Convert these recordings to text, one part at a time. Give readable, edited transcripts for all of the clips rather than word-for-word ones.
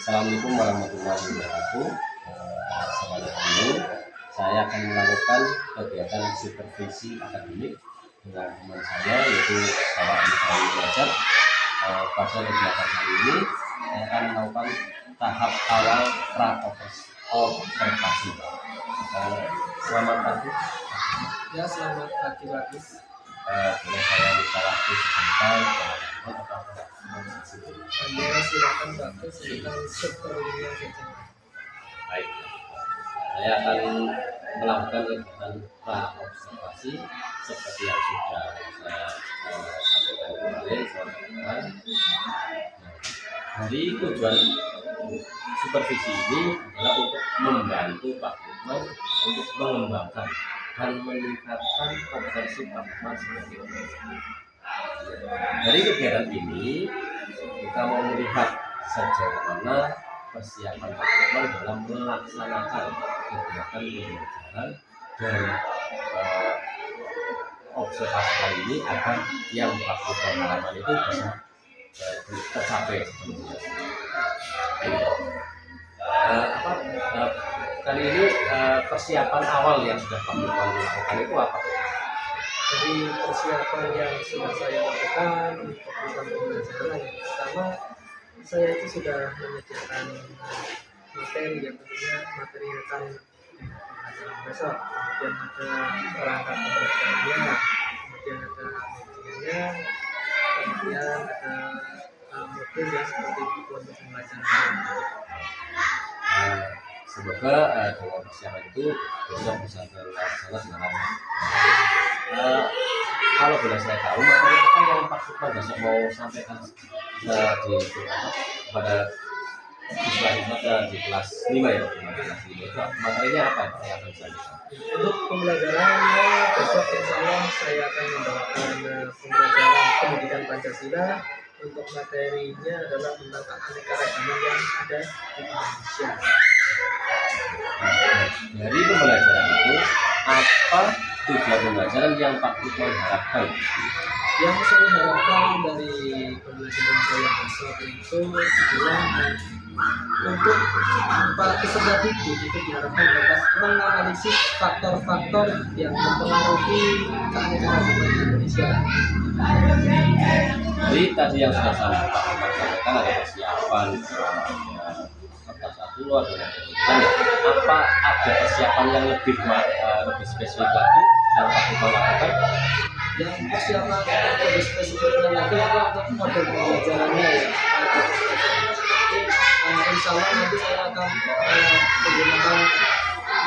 Assalamualaikum warahmatullahi wabarakatuh. Saudara guru, saya akan melakukan kegiatan supervisi akademik dengan teman saya yaitu Bapak Ibu Belajar. Pada kegiatan kali ini saya akan melakukan tahap awal pra-observasi. Selamat pagi. Ya, selamat pagi Bagus. Boleh saya minta waktu sebentar? Anda silakan Bagus tentang seperlunya saja. Baik, saya akan melakukan kegiatan pra-observasi seperti yang sudah saya sampaikan kemarin. Dari tujuan supervisi ini adalah untuk membantu Pak Lukman untuk mengembangkan dan meningkatkan kompetensi Pak Lukman sebagai pelajar. Dari kegiatan ini kita mau melihat sejauh mana persiapan Pak Lukman dalam melaksanakan kegiatan pembelajaran dan observasi kali ini agar yang Pak Lukman harapkan itu bisa tercapai sebelumnya. Kali ini persiapan awal yang sudah Pak Lukman lakukan itu apa? Jadi persiapan yang sudah saya lakukan untuk program pembelajaran yang pertama, saya itu sudah menyediakan materi yang tentunya materi yang akan pembelajaran besok. Kemudian ada perangkat pembelajarannya, kemudian ada medianya, kemudian ada modul yang seperti buku untuk pembelajaran. Semoga dengan persiapan itu besok bisa terlaksana dengan kalau boleh saya tahu materi apa yang Pak Lukman besok mau sampaikan kepada siswa-siswa di kelas 5 ya, kelas 5 itu materinya apa yang akan disampaikan? Untuk pembelajarannya besok insya Allah saya akan membawakan pembelajaran pendidikan Pancasila. Untuk materinya adalah tentang keanekaragaman yang ada di Indonesia. Dari pembelajaran itu apa tujuan pembelajaran yang Pak Lukman harapkan? Yang saya harapkan dari pembelajaran saya besok itu adalah untuk para peserta didik itu diharapkan dapat menganalisis faktor-faktor yang mempengaruhi keanekaragaman Indonesia. Jadi tadi yang sudah saya sampaikan ada persiapan kertas A2 dan apa ada persiapan yang lebih spesifik lagi yang Pak Lukman lakukan? Yang persiapan lebih spesifik lagi itu untuk model pembelajarannya ya. Insya Allah nanti saya akan menggunakan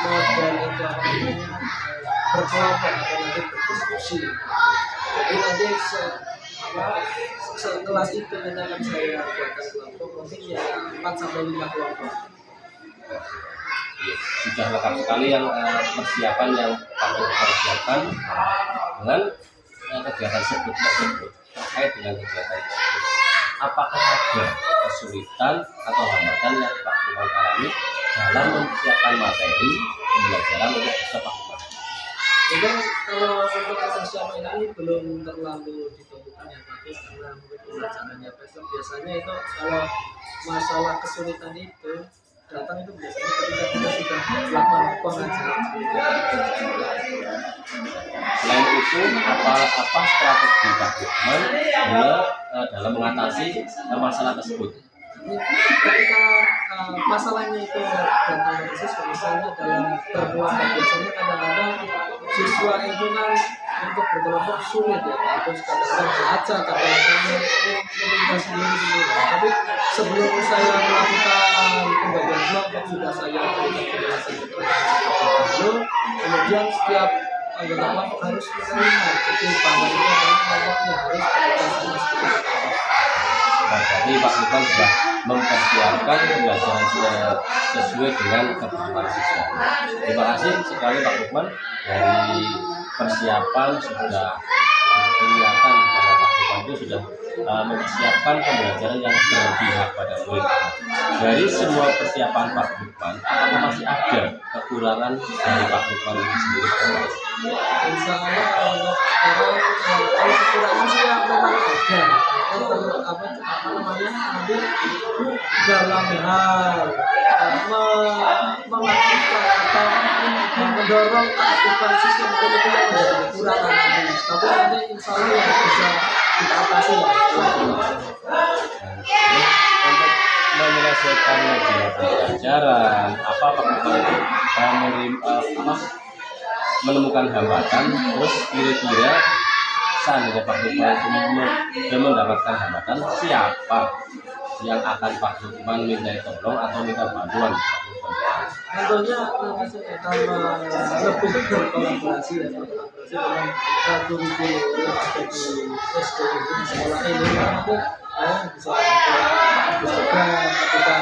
model itu berkelompok atau nanti berdiskusi. Jadi nanti sekelas itu nanti akan saya buatkan kelompok mungkin ya 4-5 kelompok. Sudah lengkap sekali yang persiapan yang Pak Lukman persiapkan dengan kegiatan tersebut terkait dengan kegiatan tersebut. Apakah ada kesulitan atau hambatan yang Pak Lukman alami dalam mempersiapkan materi pembelajaran untuk besok Pak Lukman? Mungkin kalau untuk persiapan ini belum terlalu ditentukan yang bagus karena mungkin pembelajarannya besok biasanya itu kalau masalah kesulitan itu datang itu biasanya ketika kita sudah melakukan pengajaran. Selain itu apa strategi Pak Lukman dalam mengatasi masalah tersebut? Ketika masalahnya itu datang ke siswa misalnya dalam berkelompok biasanya kadang-kadang siswa itu kan untuk berkelompok sulit ya, terus kadang-kadang baca kadang-kadang meminta sendiri. Tapi sebelum saya melakukan pembagian kelompok sudah saya berikan penjelasan dulu, kemudian setiap anggota kelompok harus menerima bahwa itu adalah kelompoknya harus bekerjasama seperti itu. Jadi Pak Lukman sudah mempersiapkan pembelajaran sesuai dengan kebutuhan siswa. Terima kasih sekali Pak Lukman, dari persiapan sudah kelihatan bahwa Pak Lukman itu sudah mempersiapkan pembelajaran yang berpihak pada murid. Dari semua persiapan Pak Lukman, apakah masih ada kekurangan dari Pak Lukman ini sendiri? Insya Allah kalau sekarang kalau kekurangan sih ya memang ada. Apa namanya nanti dalam hal mengaktifkan atau mendorong keaktifan sistem kurikulum yang menjadi kekurangan nanti. Tapi nanti insya Allah yang bisa kita atasi lah. Untuk menyelesaikan pembelajaran, apa Pak Lukman menemukan hambatan, terus kira-kira seandainya Pak Lukman sudah mendapatkan hambatan, siapa yang akan Pak Lukman minta tolong atau minta bantuan Pak Lukman? Tentunya karena lebih berkolaborasi ya, berkolaborasi dengan kurikulum yang ada di SD ini, di sekolah ini nanti bisa juga ketika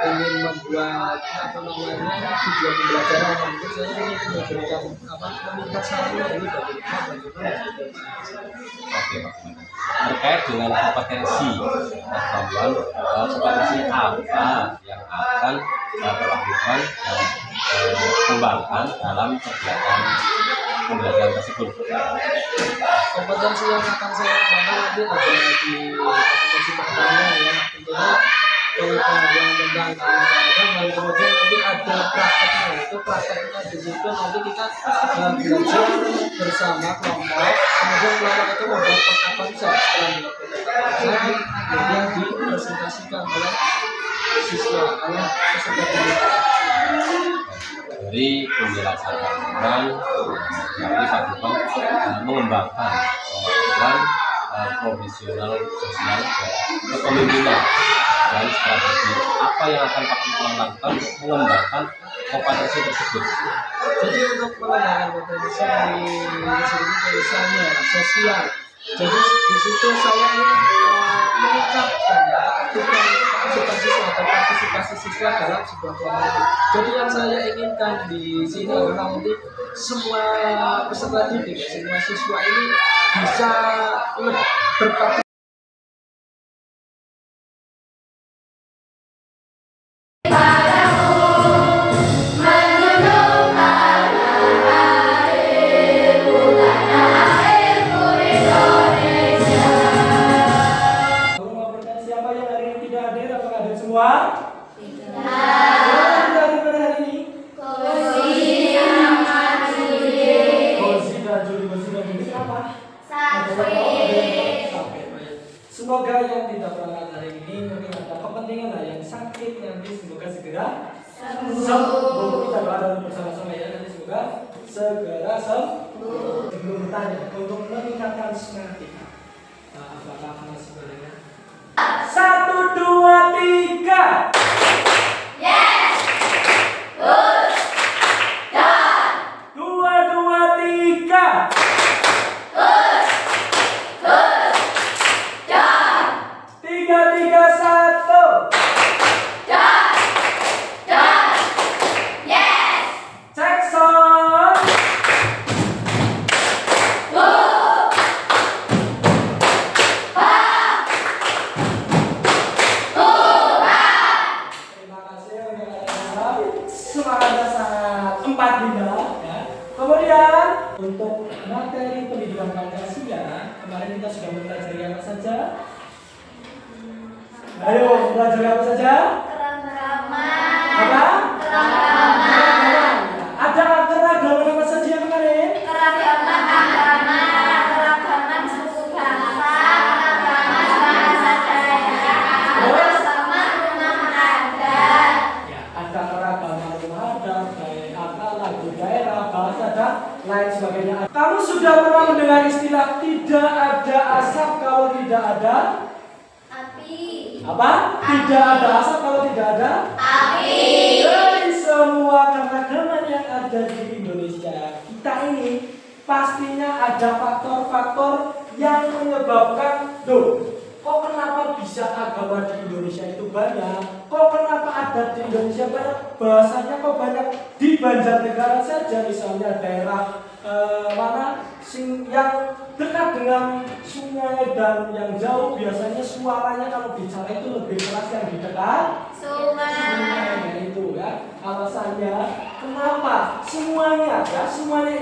ingin membuat video pembelajaran nanti saya ingin memberikan meminta saran dari bagaimana. Oke Pak Lukman. Terkait dengan kompetensi kompetensi apa yang akan Pak Lukman kembangkan dalam kegiatan pembelajaran tersebut? Kompetensi yang akan saya kembangkan nanti ada di kompetensi pertama ya, tentunya pengetahuan tentang keagamaan, dan kemudian nanti ada prakteknya. Itu prakteknya di situ nanti kita belajar bersama kelompok, kemudian kelompok itu membuat peta konsep. Setelah dilakukan kemudian dipresentasikan oleh siswa, oleh peserta didik. Dari penjelasan Pak Lukman, berarti Pak Lukman mengembangkan kemampuan profesional sosial dan kepemimpinan dan strategi apa yang akan Pak Lukman lakukan untuk mengembangkan kompetensi tersebut. Jadi untuk pengembangan potensi di sini tulisannya sosial. Jadi di situ saya ingin meningkatkan partisipasi siswa atau partisipasi siswa dalam sebuah kelompok. Jadi yang saya inginkan di sini adalah nanti semua peserta didik, semua siswa ini bisa berpartisipasi. Semoga yang tidak berangkat hari ini mungkin ada kepentingan lah yang sakit nanti semoga segera sembuh. Kita doa dulu bersama-sama ya, nanti semoga segera sembuh. Sebelum bertanya untuk meningkatkan semangat kita, apakah masih bolehnya? 1, 2, 3. Yes. Good. Done. 2, 2, 3. Good. Good. Done. 3, 3, 1. Done. Done. Yes. Cek sound. Good. Terima kasih rekan-rekan. Semangatnya sangat 4 bunda ya. Kemudian untuk materi pendidikan Pancasila kemarin kita sudah mempelajari apa saja? Ayo mempelajari apa saja? Apa? Ada keragaman apa saja kemarin? Keragaman agama, keragaman suku bangsa, keragaman bahasa daerah, keragaman rumah adat. Ya, ada keragaman rumah adat, baik kata, lagu daerah, bahasa dan lain sebagainya. Kamu sudah pernah mendengar istilah tidak ada asap kalau tidak ada Api. apa? Tidak ada asap kalau tidak ada Api. dari semua keragaman yang ada di Indonesia kita ini pastinya ada faktor-faktor yang menyebabkan kok kenapa bisa agama di Indonesia itu banyak? kok kenapa ada di Indonesia banyak, bahasanya kok banyak di Banjarnegara saja, misalnya daerah mana yang dekat dengan sungai dan yang jauh biasanya suaranya kalau bicara itu lebih keras yang di dekat sungai itu ya. Alasannya kenapa? Semuanya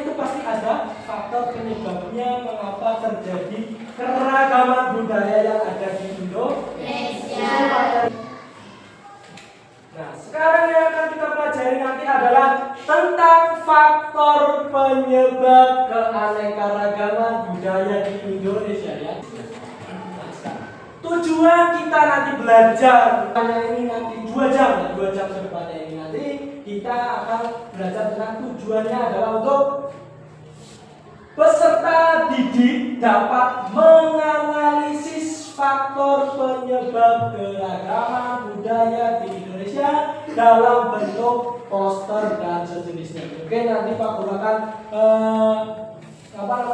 itu pasti ada faktor penyebabnya mengapa terjadi keragaman budaya yang ada di Indonesia. Nah, sekarang yang akan kita pelajari nanti adalah tentang faktor penyebab keanekaragaman budaya di Indonesia ya. Tujuan kita nanti belajar ini nanti 2 jam ke depannya ini nanti kita akan belajar tentang tujuannya adalah untuk peserta didik dapat menganalisis faktor penyebab keragaman budaya di Indonesia dalam bentuk poster dan sejenisnya. Oke, nanti Pak Guru akan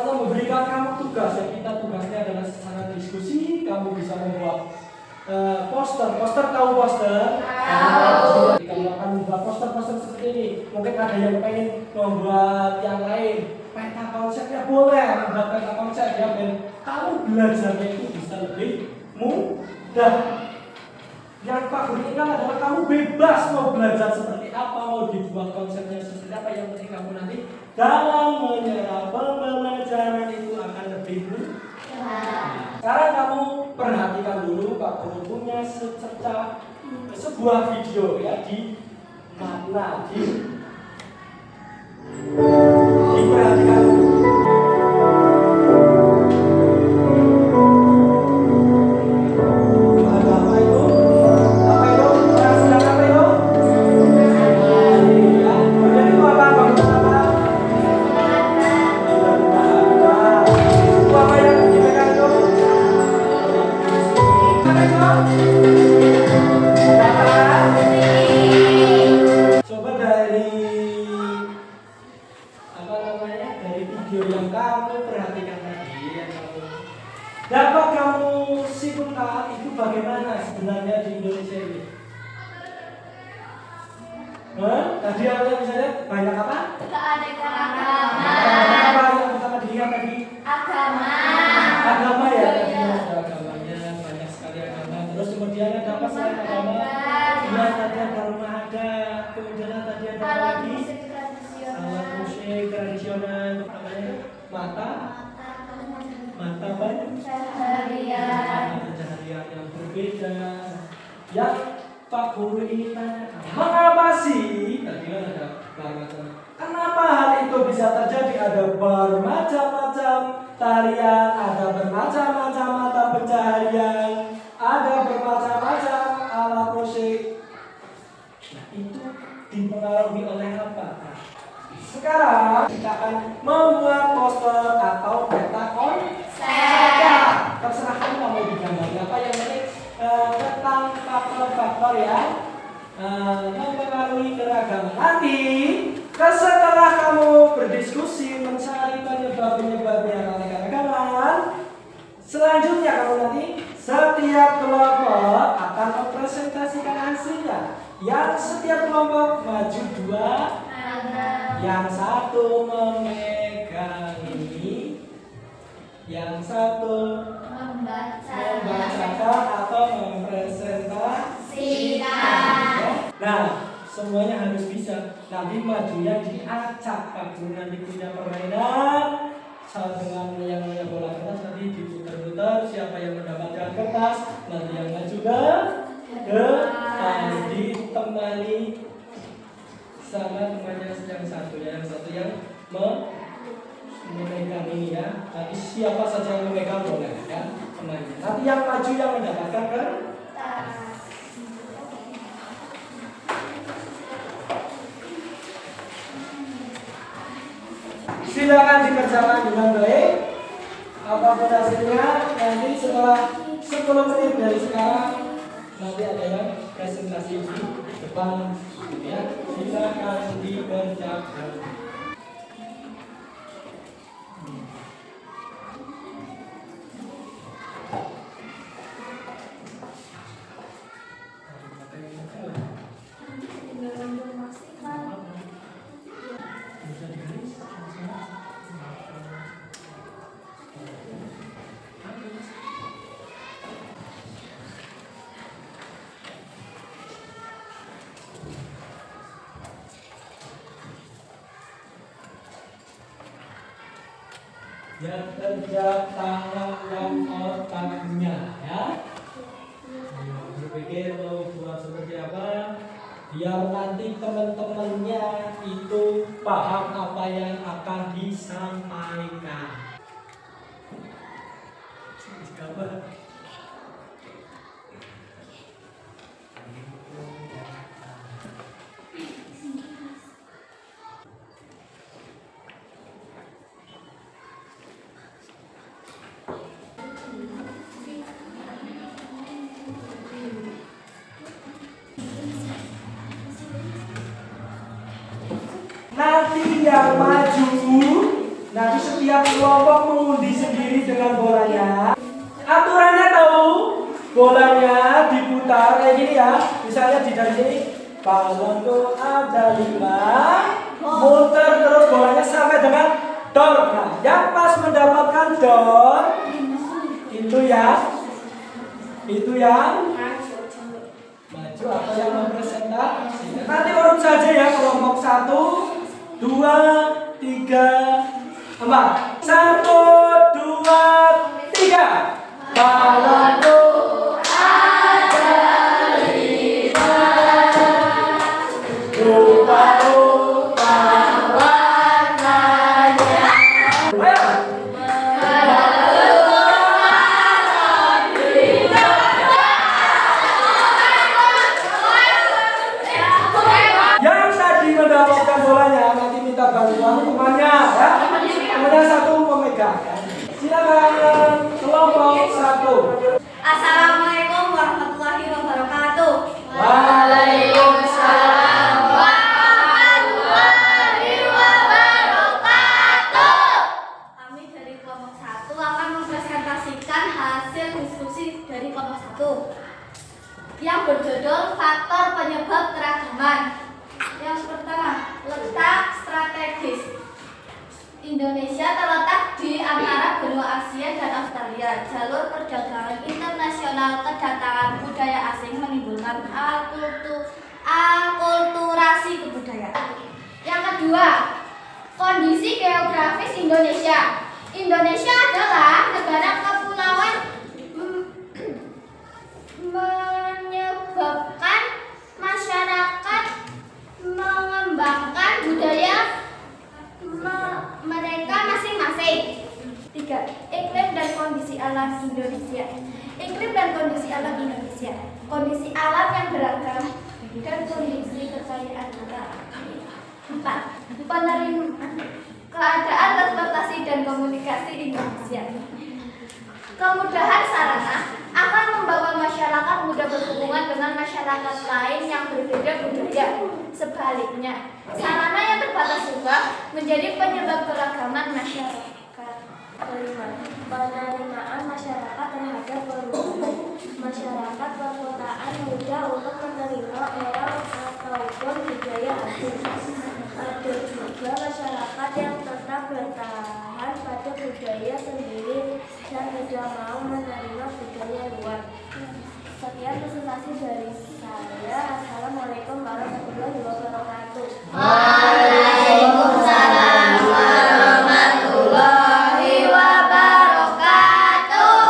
memberikan kamu tugas ya. Kita tugasnya adalah secara diskusi. Kamu bisa membuat poster tahu poster? Jadi kamu akan membuat poster seperti ini. Mungkin ada yang pengen membuat yang lain. Peta konsepnya boleh membuat peta konsep ya, dan kamu belajarnya itu bisa lebih mudah. Yang Pak Guru ingat adalah kamu bebas mau belajar seperti apa, mau dibuat konsepnya seperti apa, yang penting kamu nanti dalam menyerap pembelajaran itu akan lebih mudah. Sekarang kamu perhatikan dulu, Pak Guru punya sebuah video ya di mana diperhatikan dulu. Dapat kamu simpulkan itu bagaimana sebenarnya di Indonesia ini? Tadi awalnya misalnya banyak apa? Keanekaragaman. Apa yang pertama dilihat tadi? Agama ya, tadi ada agamanya, banyak sekali agama. Terus kemudian ada apa selain agama? Ya, tadi ada rumah ada, kemudian tadi ada Alat lagi musik tradisional. alat musik tradisional, namanya mata banyak. Pencaharian yang berbeda. Yang Pak Guru ini tanyakan, mengapa sih? Tadi kan ada bermacam. Kenapa hal itu bisa terjadi? Ada bermacam-macam tarian, ada bermacam-macam mata pencaharian, ada bermacam-macam alat musik. Nah, itu dipengaruhi oleh apa? Nah, sekarang kita akan membuat poster atau peta konsep. Terserah kamu mau digambarkan apa, yang penting tentang faktor-faktor yang mempengaruhi keragaman. Nanti setelah kamu berdiskusi mencari penyebab-penyebabnya keanekaragaman, selanjutnya kamu nanti setiap kelompok akan mempresentasikan hasilnya. Yang setiap kelompok maju 2, yang satu memegang ini, yang satu membacakan atau mempresentasikan. Nah, semuanya harus bisa. Nanti majunya diacak. Pak Guru nanti punya permainan dengan yang namanya bola kertas, nanti diputar-putar. Siapa yang mendapatkan kertas nanti yang maju ke ditemani sama temannya yang satu ya, yang satu yang memegang ini ya. Nanti siapa saja yang memegang boleh ya, temannya. Nanti yang maju yang mendapatkan kertas. Silakan dikerjakan dengan baik. Apapun hasilnya, nanti setelah 10 menit dari sekarang nanti ada presentasi di depan ya. Silakan dikerjakan. Yang kerja tangan dan otaknya, ya. Berpikir mau buat seperti apa, biar nanti teman-temannya itu paham apa yang akan disampaikan. Nanti yang maju, nanti setiap kelompok mengundi sendiri dengan bolanya. Aturannya tahu, bolanya diputar kayak gini ya. Misalnya di dari sini, balon tuh ada 5, muter terus bolanya sampai dengan dor. Nah, yang pas mendapatkan dor itu yang maju atau yang mempresentasi. Nanti urut saja ya, kelompok 1, 2, 3, 4. 1, 2, 3. Balonku ada 5, rupa-rupa warnanya. Ayo. Yang tadi mendapatkan bolanya nanti minta bantuan temannya ya. Kemudian satu memegang. Silakan kelompok 1. Assalamualaikum warahmatullahi wabarakatuh. Waalaikumsalam warahmatullahi wabarakatuh. Kami dari kelompok 1 akan mempresentasikan hasil diskusi dari kelompok 1 yang berjudul faktor penyebab keragaman. Yang pertama, letak strategis. Indonesia terletak di antara benua Asia dan Australia. Jalur perdagangan internasional, kedatangan budaya asing menimbulkan akulturasi kebudayaan. Yang kedua, kondisi geografis Indonesia. Indonesia adalah negara kepulauan menyebabkan masyarakat mengembangkan budaya mereka masing-masing. 3. Iklim dan kondisi alam Indonesia. Iklim dan kondisi alam Indonesia. Kondisi alam yang beragam dan kondisi kekayaan alam. 4. Penerimaan keadaan transportasi dan komunikasi Indonesia. Kemudahan sarana akan membawa masyarakat mudah berhubungan dengan masyarakat lain yang berbeda budaya. Sebaliknya, sarana yang terbatas juga menjadi penyebab keragaman masyarakat. 5. Penerimaan masyarakat terhadap perubahan. Masyarakat perkotaan mudah untuk menerima orang ataupun budaya asing. Ada juga masyarakat yang tetap bertahan pada budaya sendiri dan tidak mau menerima budaya luar. Sekian presentasi dari saya. Assalamualaikum warahmatullahi wabarakatuh. Waalaikumsalam warahmatullahi wabarakatuh.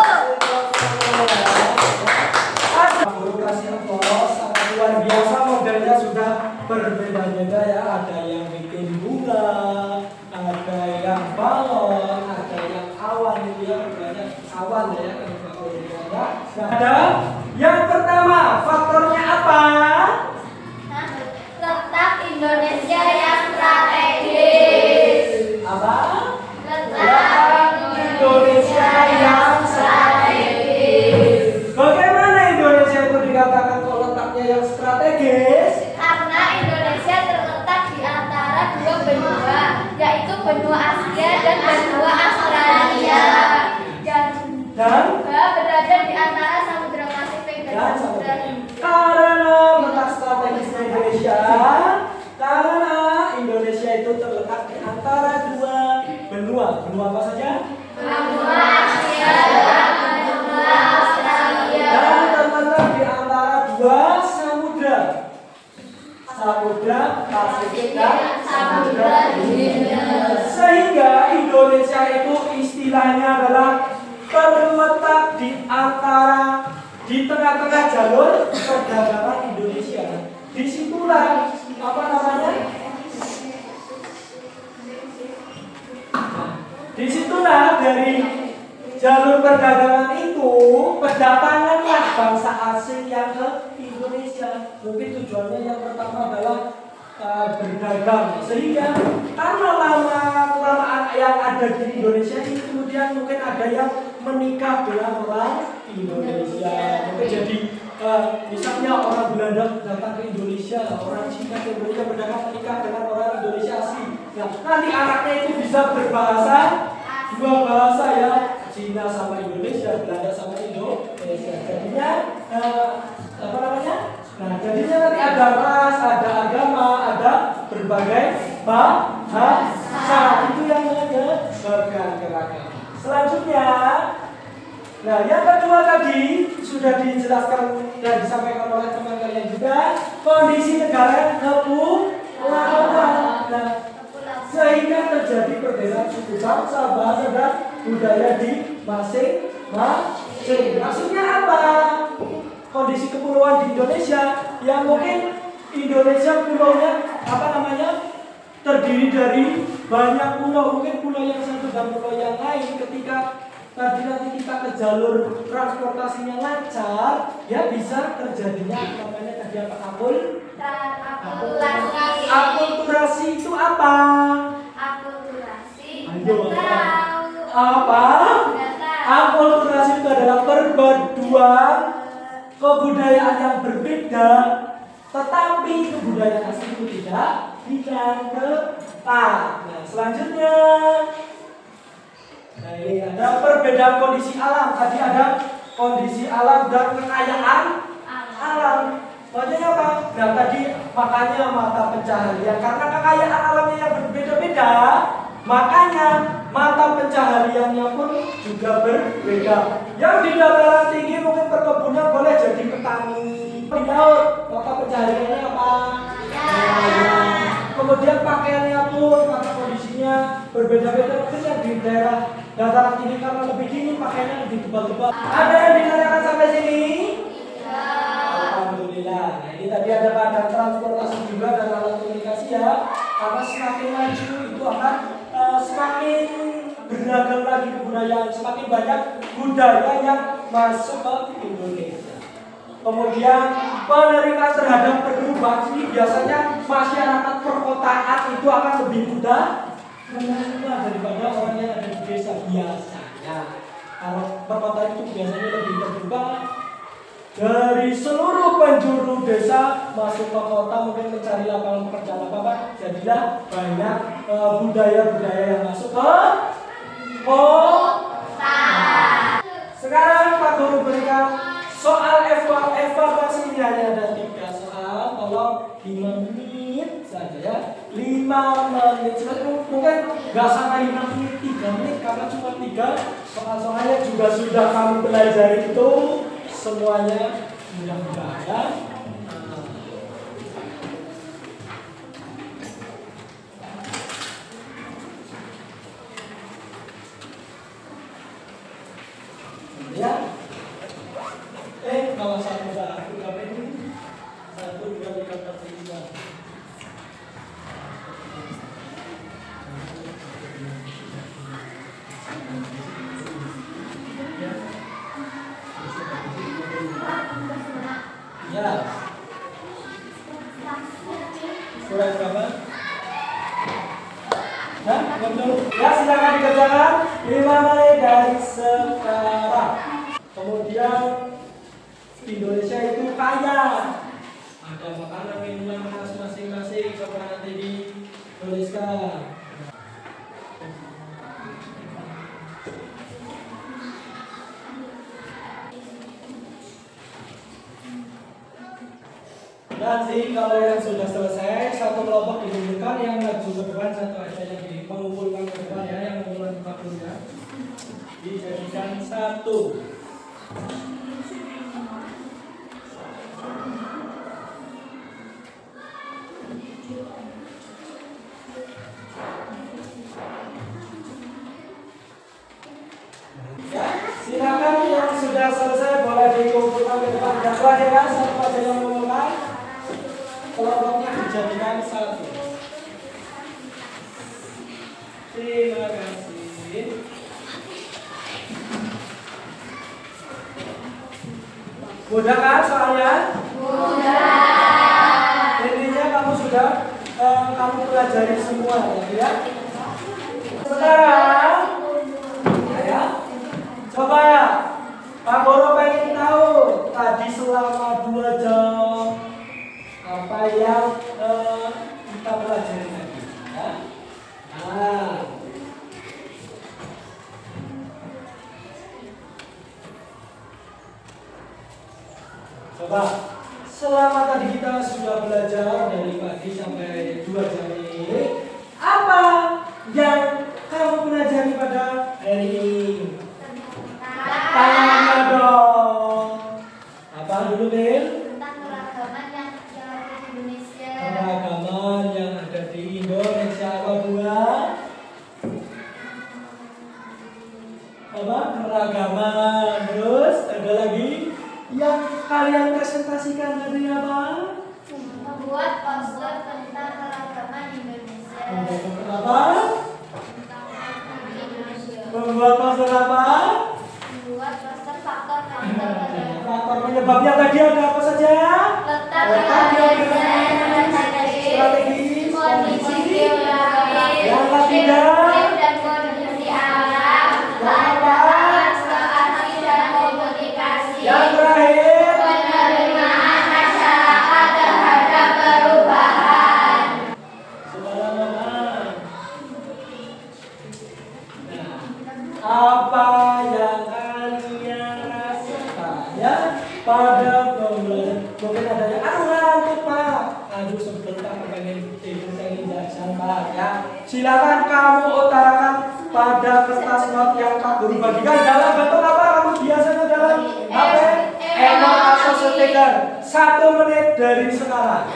Birokrasi polos sangat luar biasa, modelnya sudah berbeda-beda ya. Ada yang bikin bunga, ada yang balon, ada yang awan itu ya, banyak awan ya. Ada yang pertama, faktornya apa? Letak Indonesia yang strategis. Apa? Letak Indonesia yang strategis. Bagaimana Indonesia itu dikatakan kok letaknya yang strategis? Karena Indonesia terletak di antara dua benua, yaitu benua Asia dan benua Australia. Dan juga berada di antara Samudra Pasifik dan Samudra Hindia. Karena letak strategis Indonesia, karena Indonesia itu terletak di antara benua. Benua apa saja? Benua Asia, benua Australia. Dan terletak di antara dua samudra. Samudra Pasifik dan Samudra Hindia. Sehingga Indonesia itu istilahnya adalah terletak di tengah-tengah jalur perdagangan Indonesia. Disitulah apa namanya? Disitulah dari jalur perdagangan itu berdatanganlah bangsa asing yang ke Indonesia. Mungkin tujuannya yang pertama adalah berdagang. Sehingga karena kelamaan yang ada di Indonesia ini, kemudian mungkin ada yang menikah dengan orang Indonesia. Mungkin jadi misalnya orang Belanda datang ke Indonesia, orang Cina ke Indonesia berdagang, menikah dengan orang Indonesia asli. Nah, nanti anaknya itu bisa berbahasa dua bahasa ya, Cina sama Indonesia, Belanda sama Indonesia. Jadinya apa namanya? Nah, jadinya nanti ada ras, ada agama, ada berbagai bahasa. Itu yang namanya beragam. Selanjutnya, nah yang kedua tadi sudah dijelaskan dan disampaikan oleh teman kalian juga, kondisi negara kepulauan. Nah, sehingga terjadi perbedaan suku bangsa, bahasa dan budaya di masing-masing. Maksudnya apa? Kondisi kepulauan di Indonesia yang mungkin Indonesia pulaunya apa namanya terdiri dari banyak pulau, mungkin pulau yang satu dan pulau yang lain. Ketika nanti kita ke jalur transportasinya lancar, ya bisa terjadinya namanya tadi apa? Akulturasi itu apa? Akulturasi. Ayo, apa? Akulturasi itu adalah perpaduan kebudayaan yang berbeda, tetapi kebudayaan asli itu tidak diketat. Nah, selanjutnya, nah ini ada perbedaan kondisi alam. Tadi ada kondisi alam dan kekayaan alam. Maksudnya apa? Nah tadi makanya mata pencaharian, karena kekayaan alamnya yang berbeda-beda, makanya mata pencahariannya pun juga berbeda. Yang di dataran tinggi mungkin perkebunan boleh jadi petani. Di laut mata pencahariannya apa? Kemudian pakaiannya pun karena kondisinya berbeda-beda. Mungkin yang di daerah dataran tinggi karena lebih dingin pakaiannya lebih tebal-tebal. Ada yang ditanyakan sampai sini? Alhamdulillah. Nah ini tadi ada badan transportasi juga dan alat komunikasi ya. Karena semakin maju itu akan semakin beragam lagi kebudayaan, semakin banyak budaya yang masuk ke Indonesia. Kemudian penerimaan terhadap perubahan ini biasanya masyarakat perkotaan itu akan lebih mudah menerima daripada orang yang ada di desa biasanya. Kalau perkotaan itu biasanya lebih terbuka. Dari seluruh penjuru desa masuk ke kota mungkin mencari lapangan pekerjaan apa, jadilah banyak budaya-budaya yang masuk ke kota. Sekarang Pak Guru berikan soal evaluasi ini, hanya ada 3 soal, tolong 5 menit saja ya. 5 menit, mungkin nggak sampai 5 menit, 3 menit karena cuma 3 soal-soalnya juga sudah kami pelajari itu. Semuanya mudah-mudahan ya. Kalau satu udah aku dapat ini 1, 2, 3, 4, 5. Ya. Surat berapa? Nah, ya silakan dikerjakan 5 menit dari sekarang. Kemudian Indonesia itu kaya, ada makanan minuman khas masing-masing, coba nanti dituliskan. Nanti kalau yang sudah selesai, satu kelompok dikumpulkan, yang maju ke depan, satu aja yang mengumpulkan ke depan ya, yang mengumpulkan dijadikan satu. Ya, silakan yang sudah selesai boleh dikumpulkan ke depan. Yang terakhir ya, satu aja yang memulai. Kelompoknya dijadikan satu. Terima kasih. Mudah kan soalnya? Mudah. Intinya kamu sudah kamu pelajari semua ya. Sekarang, ya, coba Pak Goro pengen tahu tadi selama 2 jam apa yang kita pelajari tadi. Ya. Nah. Coba, selama tadi kita sudah belajar dari pagi sampai 2 jam ini, apa yang kamu pelajari pada hari ini? Tanya dong. Apa dulu, Bel? Tentang keragaman yang ada di Indonesia. Keragaman yang ada di Indonesia apa buah? Apa? Keragaman. Terus ada lagi yang kalian presentasikan tadi apa? Membuat poster tentang keragaman Indonesia. Apa? Membuat poster apa? Membuat poster faktor keragaman. Faktor penyebabnya tadi ada apa saja? Letak geografis, strategis, kondisi geografis, yang ketiga, dan kondisi alam, keadaan, strategi dan komunikasi, yang terakhir, penerimaan masyarakat terhadap perubahan. Subhanallah. Nah, apa yang kalian rasakan ya pada pembelajaran? Mungkin ada yang aduh ngantuk Pak, aduh sebentar pengen tidur pengen jajan Pak ya. Silakan kamu utarakan pada kertas not yang Pak Guru bagikan dalam bentuk apa kamu biasanya dalam HP, emot atau stiker. 1 menit dari sekarang.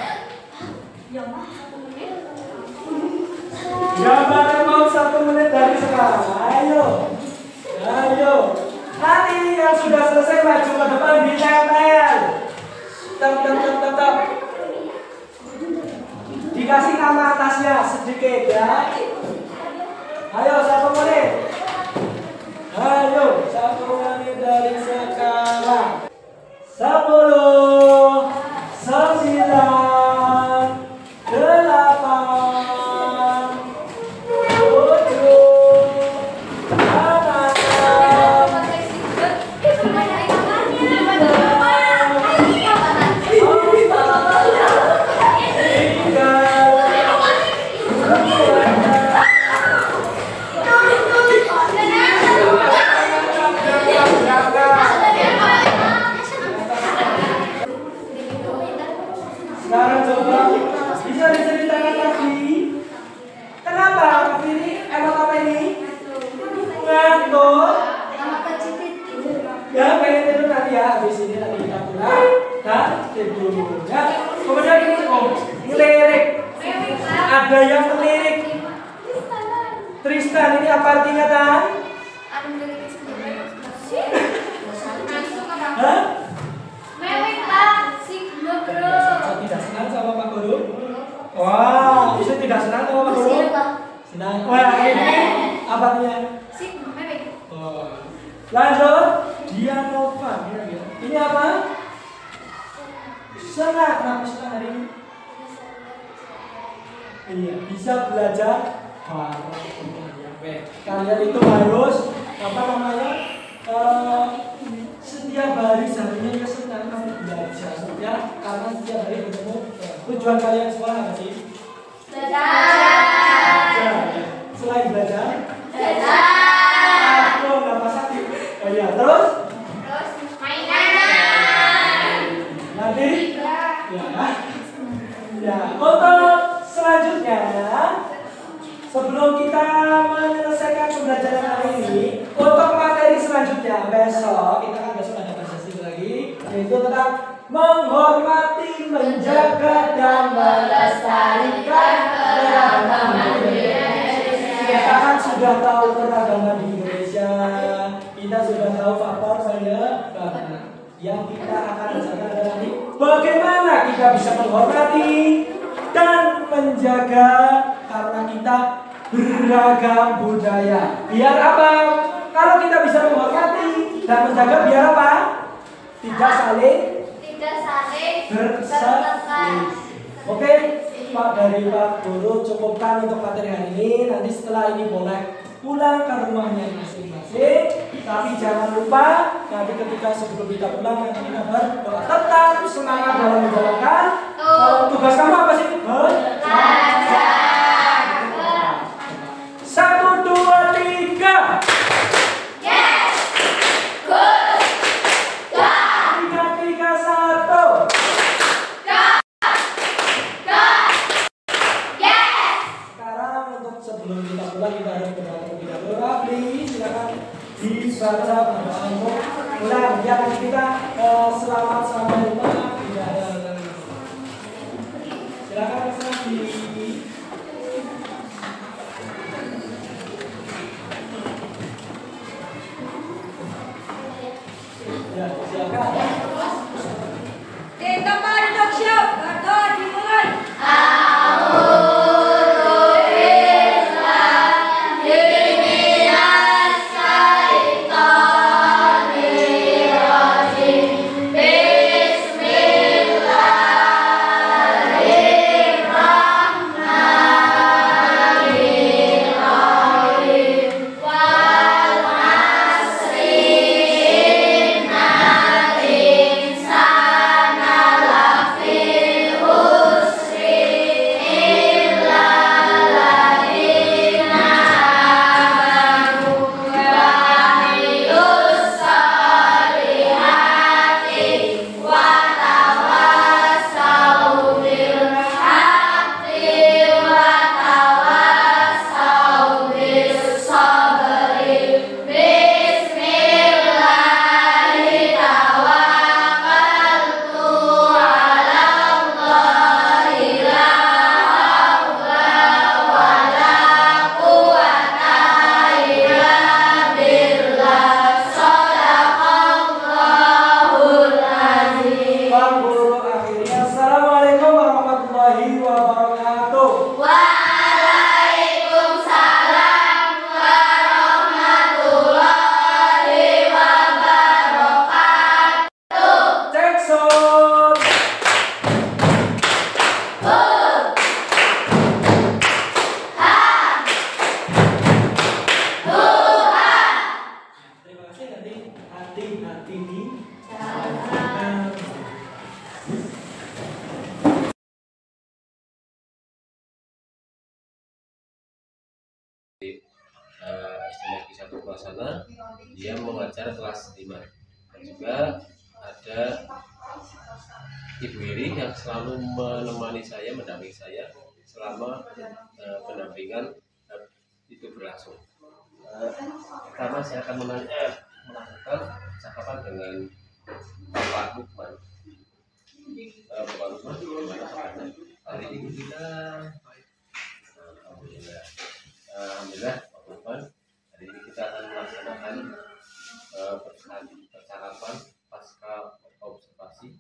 Gambar emot 1 menit dari sekarang. Ayo, ayo. Nanti yang sudah selesai maju ke depan ditempel. Tetap. Dikasih nama atasnya sedikit ya. Ayo 1 menit. Ayo 1 menit dari sekarang. 10, 9, 8, 7, sekarang coba bisa diceritakan lagi kenapa Kak Fini emot apa ini? Ngantuk. Ya pengen tidur nanti ya, habis ini nanti kita pulang dan tidur ya. Kemudian ini ngelirik, ada yang ngelirik. Tristan ini apa artinya Tan? Hah? Saya tidak senang sama Pak Guru. Wah, bisa tidak senang sama Pak Guru? Senang. Wah, ini apa artinya? Oh. Lanjut, Dianova. Ini apa? Senang. Kenapa senang hari ini? Iya, bisa belajar bareng. Kalian itu harus apa namanya? Setiap hari seharusnya senang kamu belajar ya, karena setiap hari bertemu. Tujuan kalian sekolah apa sih? Belajar. Selain belajar? Belajar. Aku nggak pas sakit. Oh iya, terus mainan. Nanti? Ya. Untuk selanjutnya, sebelum kita menyelesaikan pembelajaran hari ini, untuk materi yaitu tentang menghormati, menjaga dan melestarikan keragaman Indonesia. Kita kan sudah tahu keragaman di Indonesia, kita sudah tahu faktor penyebaran. Yang kita akan ajarkan adalah bagaimana kita bisa menghormati dan menjaga karena kita beragam budaya. Biar apa? Kalau kita bisa menghormati dan menjaga biar apa? Tidak saling berselisih. Oke, Pak dari Pak Guru cukupkan untuk materi hari ini. Nanti setelah ini boleh pulang ke rumahnya masing-masing. Tapi jangan lupa nanti ketika sebelum kita pulang nanti kita berdoa. Tetap semangat dalam menjalankan. Tugas kamu apa sih? Belajar. 1, 2, 3. Yes. Good. Go. 3, 3, 1. Yes. Sekarang untuk sebelum kita pulang kita harus berdoa terlebih dahulu. Rabbi, silakan dibaca pada untuk pulang. Ya nanti kita selamat sampai rumah. Silakan Mas Rabbi. Ya, silakan. Kita mari dok siap, berdoa dimulai. Istilah kisah Purwasana, dia mengajar kelas 5 dan juga ada Ibu Iri yang selalu menemani saya, mendampingi saya selama pendampingan itu berlangsung. Pertama saya akan melakukan percakapan dengan Bapak Lukman. Bapak Lukman, gimana kabarnya? Hari ini kita Alhamdulillah Pak Lukman, hari ini kita akan melaksanakan percakapan pasca observasi.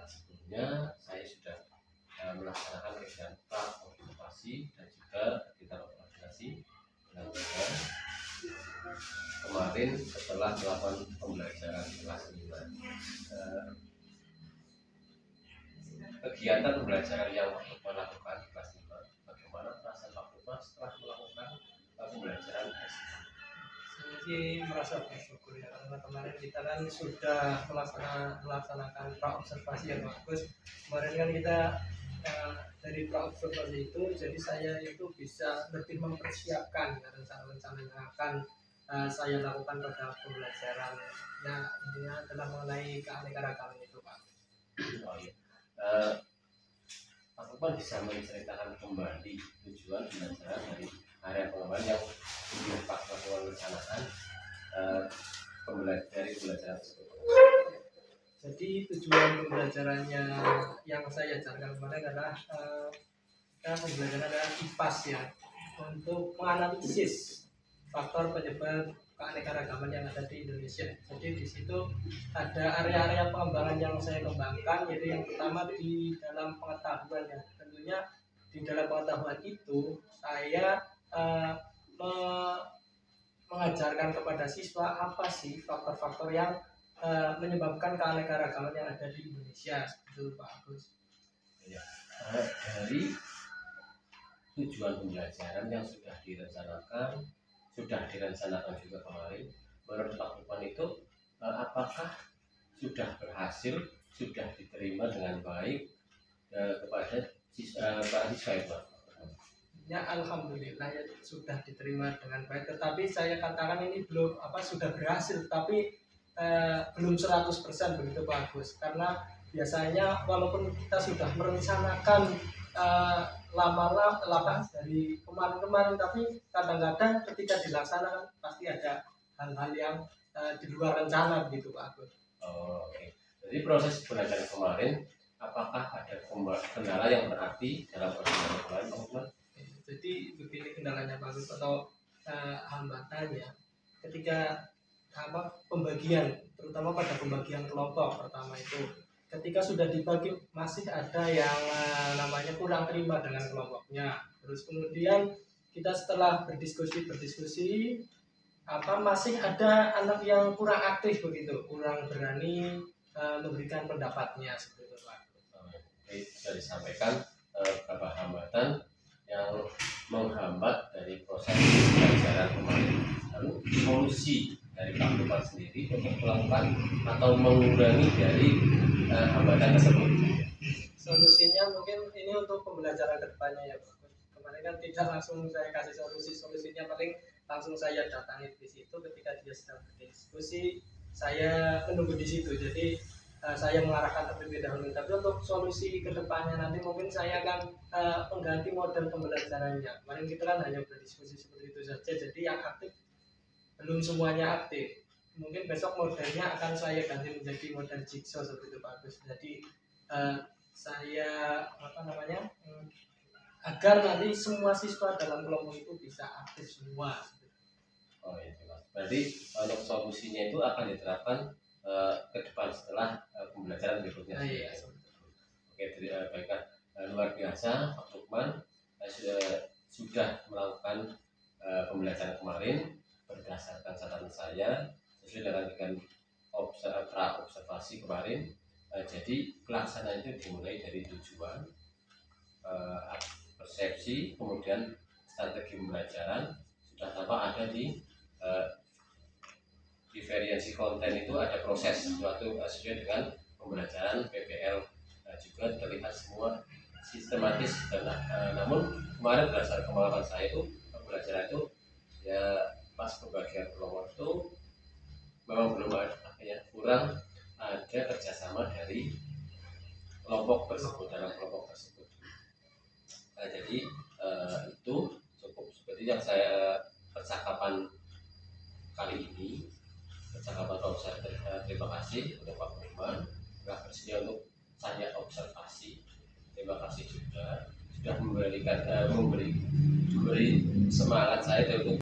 Sebelumnya saya sudah melaksanakan kegiatan pra-observasi dan juga kita koordinasi dengan baik. Kemarin setelah melakukan pembelajaran kelas 5, kegiatan pembelajaran yang Pak Lukman lakukan di kelas 5, bagaimana perasaan Pak Lukman setelah melakukan pembelajaran kelas 5? Saya sih merasa bersyukur ya, karena kemarin kita kan sudah melaksanakan pra-observasi yang bagus. Kemarin kan kita dari pra-observasi itu, jadi saya itu bisa lebih mempersiapkan rencana-rencana yang akan saya lakukan pada pembelajaran. Nah, intinya adalah mengenai keanekaragaman itu, Pak. Oh iya. Pak Lukman bisa menceritakan kembali tujuan pembelajaran dari area pengembangan yang sudah Pak Lukman rencanakan dari pembelajaran tersebut. Jadi tujuan pembelajarannya yang saya ajarkan kemarin adalah pembelajaran adalah IPAS ya, untuk menganalisis faktor penyebab keanekaragaman yang ada di Indonesia. Jadi di situ ada area-area pengembangan yang saya kembangkan, yaitu yang pertama di dalam pengetahuan ya. Tentunya di dalam pengetahuan itu saya mengajarkan kepada siswa apa sih faktor-faktor yang menyebabkan keanekaragaman yang ada di Indonesia. Betul Pak Agus. Ya, dari tujuan pembelajaran yang sudah direncanakan juga kemarin, menurut Pak Lukman itu apakah sudah berhasil, sudah diterima dengan baik kepada para siswa itu? Ya alhamdulillah ya sudah diterima dengan baik, tetapi saya katakan ini belum sudah berhasil, tapi belum 100% begitu Pak Agus, karena biasanya walaupun kita sudah merencanakan lama dari kemarin, tapi kadang-kadang ketika dilaksanakan pasti ada hal-hal yang di luar rencana begitu Pak Agus. Oh, oke. Jadi proses belajar kemarin, apakah ada kendala yang berarti dalam proses kemarin Pak Lukman? Jadi begini kendalanya Pak Agus atau hambatannya ketika pembagian, terutama pada pembagian kelompok pertama itu, ketika sudah dibagi masih ada yang namanya kurang terima dengan kelompoknya. Terus kemudian kita setelah berdiskusi masih ada anak yang kurang aktif begitu, kurang berani memberikan pendapatnya seperti itu Pak. Oke, sudah disampaikan beberapa hambatan yang menghambat dari proses pembelajaran kemarin. Lalu solusi dari Pak Lukman sendiri untuk melakukan atau mengurangi dari hambatan tersebut. Solusinya mungkin ini untuk pembelajaran kedepannya ya Pak. Kemarin kan tidak langsung saya kasih solusinya paling langsung saya datangi di situ ketika dia sedang berdiskusi, saya menunggu di situ. Jadi saya mengarahkan terlebih dahulu. Tapi untuk solusi kedepannya nanti mungkin saya akan mengganti model pembelajarannya. Kemarin kita kan hanya berdiskusi seperti itu saja. Jadi yang aktif belum semuanya aktif. Mungkin besok modelnya akan saya ganti menjadi model jigsaw seperti itu Pak Agus. Jadi saya agar nanti semua siswa dalam kelompok itu bisa aktif semua. Oh iya, berarti untuk solusinya itu akan diterapkan ke depan setelah pembelajaran berikutnya. Iya. Oke, baiklah, luar biasa Pak Lukman sudah melakukan pembelajaran kemarin berdasarkan catatan saya sesuai dengan observasi kemarin. Jadi pelaksanaan itu dimulai dari tujuan, persepsi, kemudian strategi pembelajaran. Sudah tampak ada di diferensi konten itu ada proses suatu sesuai dengan pembelajaran PPL, juga terlihat semua sistematis dan namun kemarin berdasarkan pengalaman saya itu pembelajaran itu ya pas pembagian kelompok itu memang belum ada kurang ada kerjasama dari kelompok tersebut dalam kelompok tersebut. Jadi itu cukup seperti yang saya percakapan kali ini, percakapan observasi. Terima kasih untuk Pak Lukman telah bersedia untuk saya observasi. Terima kasih juga sudah memberi semangat saya untuk